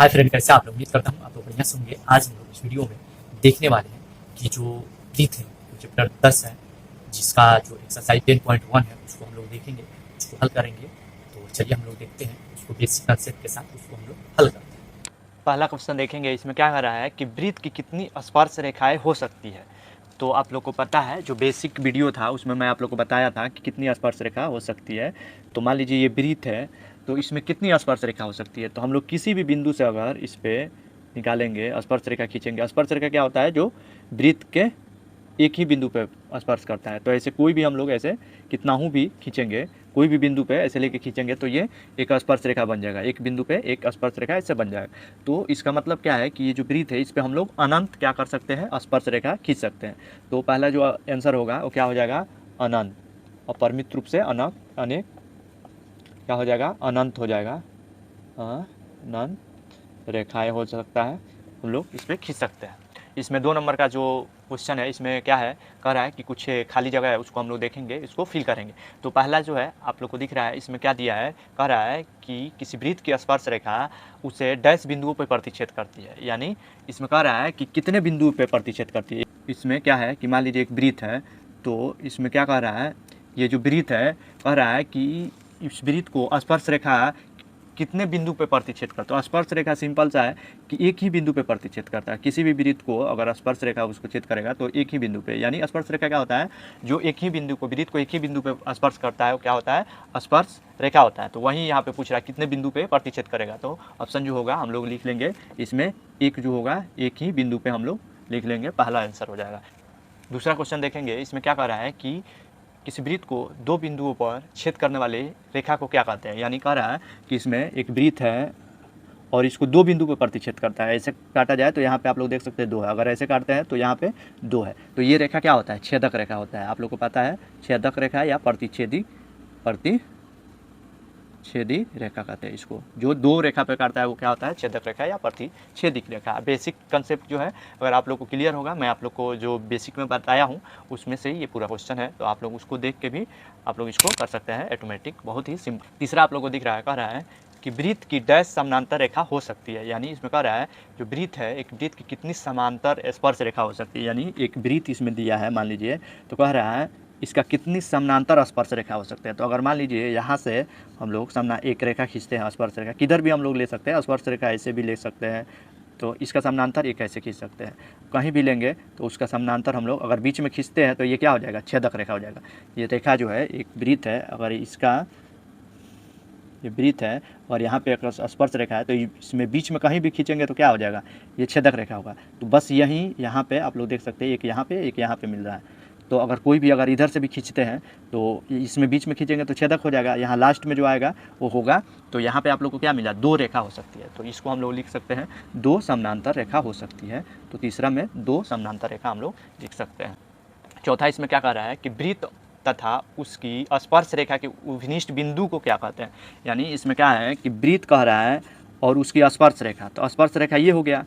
Hi friend, कैसे आप लोग? उम्मीद करता हूँ आप लोग बढ़िया से होंगे। आज हम लोग इस वीडियो में देखने वाले हैं कि जो ब्रीथ है, जो चैप्टर 10 है, जिसका जो एक्सरसाइज 10.1 है, उसको हम लोग देखेंगे, उसको हल करेंगे। तो चलिए हम लोग देखते हैं उसको बेसिक कंसेप्ट के साथ उसको हम लोग हल करते हैं। पहला क्वेश्चन देखेंगे। इसमें क्या कर रहा है कि ब्रीथ की कितनी स्पर्श रेखाएं हो सकती है। तो आप लोग को पता है, जो बेसिक वीडियो था उसमें मैं आप लोग को बताया था कि कितनी स्पर्श रेखा हो सकती है। तो मान लीजिए ये ब्रीथ है, तो इसमें कितनी स्पर्श रेखा हो सकती है। तो हम लोग किसी भी बिंदु से अगर इस पे निकालेंगे, स्पर्श रेखा खींचेंगे। स्पर्श रेखा क्या होता है? जो ब्रीथ के एक ही बिंदु पे स्पर्श करता है। तो ऐसे कोई भी हम लोग ऐसे कितना हूँ भी खींचेंगे, कोई भी बिंदु पे ऐसे लेके खींचेंगे तो ये एक स्पर्श रेखा बन जाएगा। एक बिंदु पे एक स्पर्श रेखा ऐसे बन जाएगा। तो इसका मतलब क्या है कि ये जो ब्रीथ है, इस पे हम लोग अनंत क्या कर सकते हैं? स्पर्श रेखा खींच सकते हैं। तो पहला जो आंसर होगा वो क्या हो जाएगा? अनंत। और परिमित रूप से अनंत, अनेक क्या हो जाएगा? अनंत हो जाएगा। अनंत रेखाएं हो सकता है, हम लोग इस पर खींच सकते हैं। इसमें 2 नंबर का जो क्वेश्चन है, इसमें क्या है, कह रहा है कि कुछ खाली जगह है, उसको हम लोग देखेंगे, इसको फिल करेंगे। तो पहला जो है आप लोग को दिख रहा है, इसमें क्या दिया है, कह रहा है कि किसी वृत्त की स्पर्श रेखा उसे डैश बिंदुओं पर प्रतिच्छेद करती है। यानी इसमें कह रहा है कि कितने बिंदु पर प्रतिच्छेद करती है। इसमें क्या है कि मान लीजिए एक वृत्त है, तो इसमें क्या कह रहा है, ये जो वृत्त है, कह रहा है कि इस वृत्त को स्पर्श रेखा कितने बिंदु पे प्रतिच्छेद करता है। स्पर्श रेखा सिंपल सा है कि एक ही बिंदु पे प्रतिच्छेद करता है। किसी भी वृत्त को अगर स्पर्श रेखा उसको छेद करेगा तो एक ही बिंदु पे, यानी स्पर्श रेखा क्या होता है? जो एक ही बिंदु को, वृत्त को एक ही बिंदु पे स्पर्श करता है वो क्या होता है? स्पर्श रेखा होता है। तो वहीं यहाँ पे पूछ रहा है कितने बिंदु पे प्रतिच्छेद करेगा। तो ऑप्शन जो होगा हम लोग लिख लेंगे, इसमें एक जो होगा एक ही बिंदु पे हम लोग लिख लेंगे, पहला आंसर हो जाएगा। दूसरा क्वेश्चन देखेंगे। इसमें क्या कह रहा है कि किसी वृत्त को 2 बिंदुओं पर छेद करने वाले रेखा को क्या कहते हैं। यानी कह रहा है कि इसमें एक वृत्त है और इसको 2 बिंदु पर प्रतिच्छेद करता है। ऐसे काटा जाए तो यहाँ पे आप लोग देख सकते हैं 2 है, अगर ऐसे काटते हैं तो यहाँ पे 2 है। तो ये रेखा क्या होता है? छेदक रेखा होता है। आप लोग को पता है छेदक रेखा या प्रतिच्छेदी रेखा कहते हैं इसको। जो 2 रेखा पे काटता है वो क्या होता है? छेदक रेखा या प्रतिच्छेदिक रेखा। बेसिक कंसेप्ट जो है, अगर आप लोग को क्लियर होगा, मैं आप लोग को जो बेसिक में बताया हूँ उसमें से ही ये पूरा क्वेश्चन है। तो आप लोग उसको देख के भी आप लोग इसको कर सकते हैं ऑटोमेटिक, बहुत ही सिंपल। तीसरा आप लोग को दिख रहा है, कह रहा है कि वृत्त की डैश समानांतर रेखा हो सकती है। यानी इसमें कह रहा है जो वृत्त है, एक वृत्त की कितनी समांतर स्पर्श रेखा हो सकती है। यानी एक वृत्त इसमें दिया है मान लीजिए, तो कह रहा है इसका कितनी समानांतर स्पर्श रेखा हो सकते हैं। तो अगर मान लीजिए यहाँ से हम लोग एक रेखा खींचते हैं, स्पर्श रेखा किधर भी हम लोग ले सकते हैं, स्पर्श रेखा ऐसे भी ले सकते हैं, तो इसका समानांतर एक ऐसे खींच सकते हैं। कहीं भी लेंगे तो उसका समानांतर हम लोग अगर बीच में खींचते हैं तो ये क्या हो जाएगा? छेदक रेखा हो जाएगा। ये रेखा जो है एक वृत्त है, अगर इसका ये वृत्त है और यहाँ पे एक स्पर्श रेखा है, तो इसमें बीच में कहीं भी खींचेंगे तो क्या हो जाएगा? ये छेदक रेखा होगा। तो बस यही यहाँ पे आप लोग देख सकते हैं, एक यहाँ पे मिल रहा है। तो अगर कोई भी अगर इधर से भी खींचते हैं तो इसमें बीच में खींचेंगे तो छेदक हो जाएगा। यहाँ लास्ट में जो आएगा वो होगा। तो यहाँ पे आप लोग को क्या मिला? 2 रेखा हो सकती है। तो इसको हम लोग लिख सकते हैं 2 समानांतर रेखा हो सकती है। तो तीसरा में 2 समानांतर रेखा हम लोग लिख सकते हैं। चौथा इसमें क्या कह रहा है कि वृत्त तथा उसकी स्पर्श रेखा के उपनिष्ठ बिंदु को क्या कहते हैं। यानी इसमें क्या है कि वृत्त कह रहा है और उसकी स्पर्श रेखा। तो स्पर्श रेखा ये हो गया,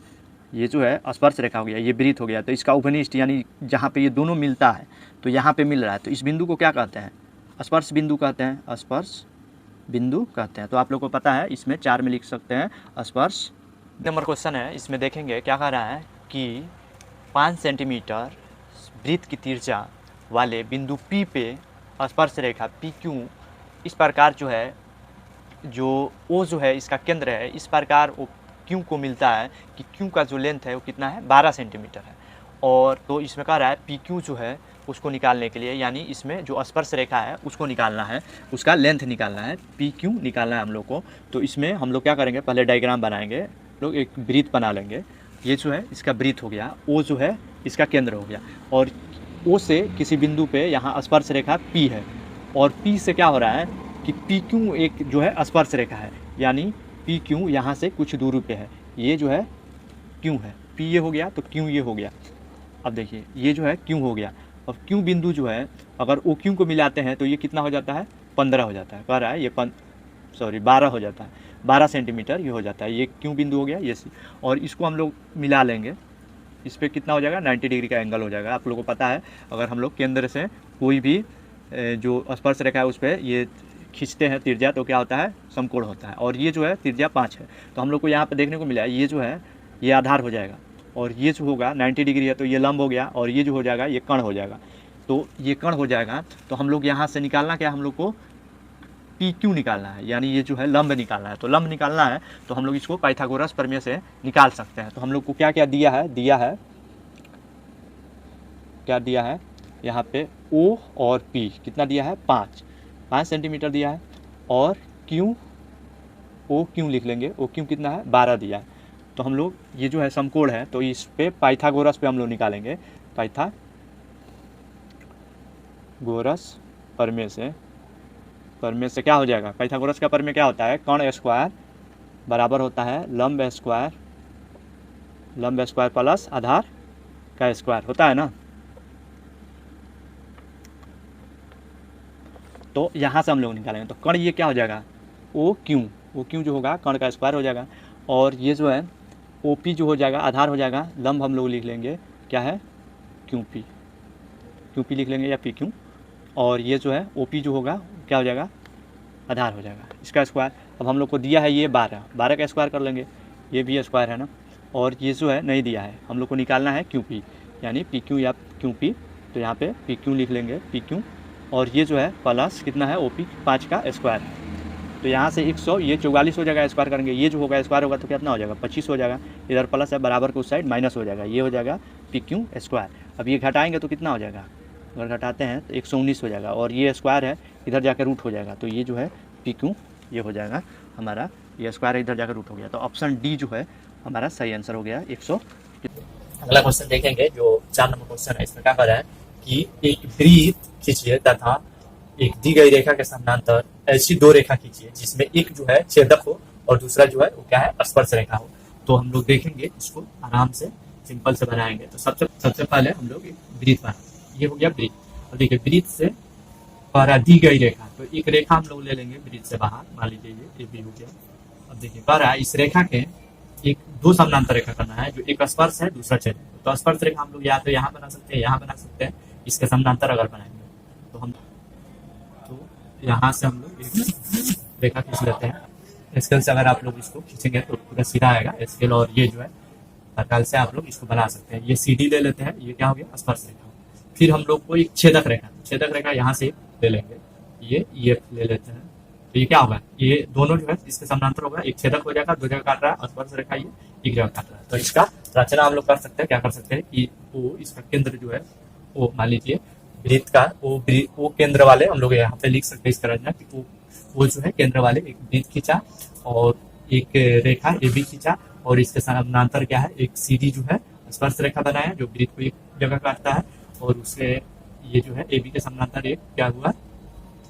ये जो है स्पर्श रेखा हो गया, ये वृत्त हो गया। तो इसका उपनिष्ठ यानी जहाँ पे ये दोनों मिलता है, तो यहाँ पे मिल रहा है, तो इस बिंदु को क्या कहते हैं? स्पर्श बिंदु कहते हैं, स्पर्श बिंदु कहते हैं। तो आप लोग को पता है, इसमें 4 में लिख सकते हैं स्पर्श। नंबर क्वेश्चन है, इसमें देखेंगे क्या कह रहा है कि 5 सेंटीमीटर वृत्त की तिर्यता वाले बिंदु P पे स्पर्श रेखा PQ इस प्रकार जो है, जो O जो है इसका केंद्र है, इस प्रकार वो Q को मिलता है कि Q का जो लेंथ है वो कितना है? 12 सेंटीमीटर है। और तो इसमें कह रहा है PQ जो है उसको निकालने के लिए, यानी इसमें जो स्पर्श रेखा है उसको निकालना है, उसका लेंथ निकालना है, PQ निकालना है हम लोग को। तो इसमें हम लोग क्या करेंगे? पहले डायग्राम बनाएंगे, लोग एक वृत्त बना लेंगे। ये जो है इसका वृत्त हो गया, O जो है इसका केंद्र हो गया, और O से किसी बिंदु पे यहाँ स्पर्श रेखा P है, और P से क्या हो रहा है कि PQ एक जो है स्पर्श रेखा है, यानी PQ यहाँ से कुछ दूरी पे है। ये जो है Q है, P ये हो गया तो Q ये हो गया। अब देखिए ये जो है Q हो गया, और Q बिंदु जो है अगर OQ को मिलाते हैं तो ये कितना हो जाता है? 15 हो जाता है। कह रहा है ये 12 हो जाता है, 12 सेंटीमीटर ये हो जाता है। ये Q बिंदु हो गया ये सी, और इसको हम लोग मिला लेंगे। इस पर कितना हो जाएगा? 90 डिग्री का एंगल हो जाएगा। आप लोगों को पता है, अगर हम लोग केंद्र से कोई भी जो स्पर्श रेखा है उस पर ये खींचते हैं त्रिज्या तो क्या होता है, समकोण होता है। और ये जो है त्रिज्या 5 है, तो हम लोग को यहाँ पे देखने को मिला ये जो है ये आधार हो जाएगा, और ये जो होगा 90 डिग्री है तो ये लंब हो गया, और ये जो हो जाएगा ये कर्ण हो जाएगा। तो ये कर्ण हो जाएगा तो हम लोग यहाँ से निकालना क्या, हम लोग को पी क्यू निकालना है, यानी ये जो है लंब निकालना है। तो लंब निकालना है तो हम लोग इसको पाइथागोरस प्रमेय से निकाल सकते हैं। तो हम लोग को क्या क्या दिया है, क्या दिया है यहाँ पे O और P कितना दिया है, 5 सेंटीमीटर दिया है, और Q O क्यों लिख लेंगे, O क्यों कितना है, 12 दिया है। तो हम लोग ये जो है समकोण है तो इस पे पाइथागोरस पे हम लोग निकालेंगे, पाइथागोरस प्रमेय से क्या हो जाएगा, पाइथागोरस का प्रमेय क्या होता है, कर्ण स्क्वायर बराबर होता है लंब स्क्वायर प्लस आधार का स्क्वायर होता है ना। तो यहाँ से हम लोग निकालेंगे तो कर्ण ये क्या हो जाएगा, ओ क्यों जो होगा कर्ण का स्क्वायर हो जाएगा, और ये जो है ओ पी जो हो जाएगा आधार हो जाएगा, लंब हम लोग लिख लेंगे क्या है, क्यू पी लिख लेंगे या पी क्यू, और ये जो है ओ पी जो होगा क्या हो जाएगा, आधार हो जाएगा इसका स्क्वायर। अब हम लोग को दिया है ये 12 का स्क्वायर कर लेंगे, ये भी स्क्वायर है ना, और ये जो है नहीं दिया है, हम लोग को निकालना है क्यू पी यानी पी क्यू या क्यू पी, तो यहाँ पे पी क्यू लिख लेंगे पी क्यू, और ये जो है प्लस कितना है ओ पी 5 का स्क्वायर है। तो यहाँ से 100 ये 44 हो जाएगा, स्क्वायर करेंगे ये जो होगा स्क्वायर होगा तो कितना हो जाएगा 25 हो जाएगा, इधर प्लस है बराबर को उस साइड माइनस हो जाएगा, ये हो जाएगा पी क्यू स्क्वायर। अब ये घटाएंगे तो कितना हो जाएगा, अगर घटाते हैं तो 119 हो जाएगा, और ये स्क्वायर है इधर जाकर रूट हो जाएगा, तो ये जो है पी क्यू ये हो जाएगा हमारा, ये स्क्वायर इधर जाकर रूट हो गया, तो ऑप्शन डी जो है हमारा सही आंसर हो गया 100। अगला क्वेश्चन देखेंगे जो 4 नंबर क्वेश्चन है। इसमें क्या कर रहा है कि एक वृत्त खींचिए तथा एक दी गई रेखा के समानांतर ऐसी 2 रेखा खींचिए जिसमें एक जो है छेदक हो और दूसरा जो है वो क्या है, स्पर्श रेखा हो। तो हम लोग देखेंगे इसको आराम से सिंपल से बनाएंगे। तो सबसे पहले हम लोग एक वृत्त बनाएंगे, ये हो गया वृत्त। अब देखिए वृत्त से द्वारा दी गई रेखा, तो एक रेखा हम लोग ले लेंगे वृत्त से बाहर, मान लीजिए ये भी हो गया। अब देखिए द्वारा इस रेखा के एक 2 समानांतर रेखा करना है, जो एक स्पर्श है दूसरा छेद। तो स्पर्श रेखा हम लोग या तो यहाँ बना सकते हैं, यहाँ बना सकते हैं, इसके समानांतर अगर बनाएंगे तो यहाँ से हम लोग एक रेखा खींच लेते हैं। स्केल से अगर आप लोग इसको खींचेंगे तो पूरा सीधा आएगा स्केल, और ये जो है प्रकार से आप लोग इसको बना सकते हैं। ये CD ले लेते हैं, ये क्या हो गया, स्पर्श रेखा। फिर हम लोग को एक छेदक रेखा यहाँ से ले लेंगे, ये EF ले लेते हैं, तो ये क्या होगा, ये दोनों जो है इसके समानांतर होगा, एक छेदक हो जाएगा, 2 जगह काट रहा है, स्पर्श रेखा ये एक जगह काट रहा है। तो इसका रचना हम लोग कर सकते हैं, क्या कर सकते हैं कि वो इसका केंद्र जो है वो मान लीजिए वृत्त का वो केंद्र वाले हम लोग यहाँ पे लिख सकते हैं इसका रचना कि वो जो है केंद्र वाले एक वृत्त खींचा और एक रेखा AB खींचा, और इसके समानांतर क्या है एक CD जो है स्पर्श रेखा बनाया जो वृत्त को एक जगह काटता है, और उसके ये जो है AB के समानांतर एक क्या हुआ,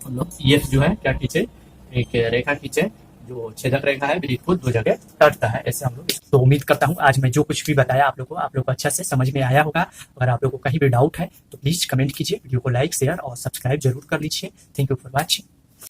हम लोग EF जो है क्या खींचे, एक रेखा खींचे जो छेदक रेखा है वृत्त को 2 जगह काटता है। ऐसे हम लोग, तो उम्मीद करता हूँ आज मैं जो कुछ भी बताया आप लोग को अच्छा से समझ में आया होगा। अगर आप लोग को कहीं भी डाउट है तो प्लीज कमेंट कीजिए, वीडियो को लाइक शेयर और सब्सक्राइब जरूर कर लीजिए। Thank you for watching.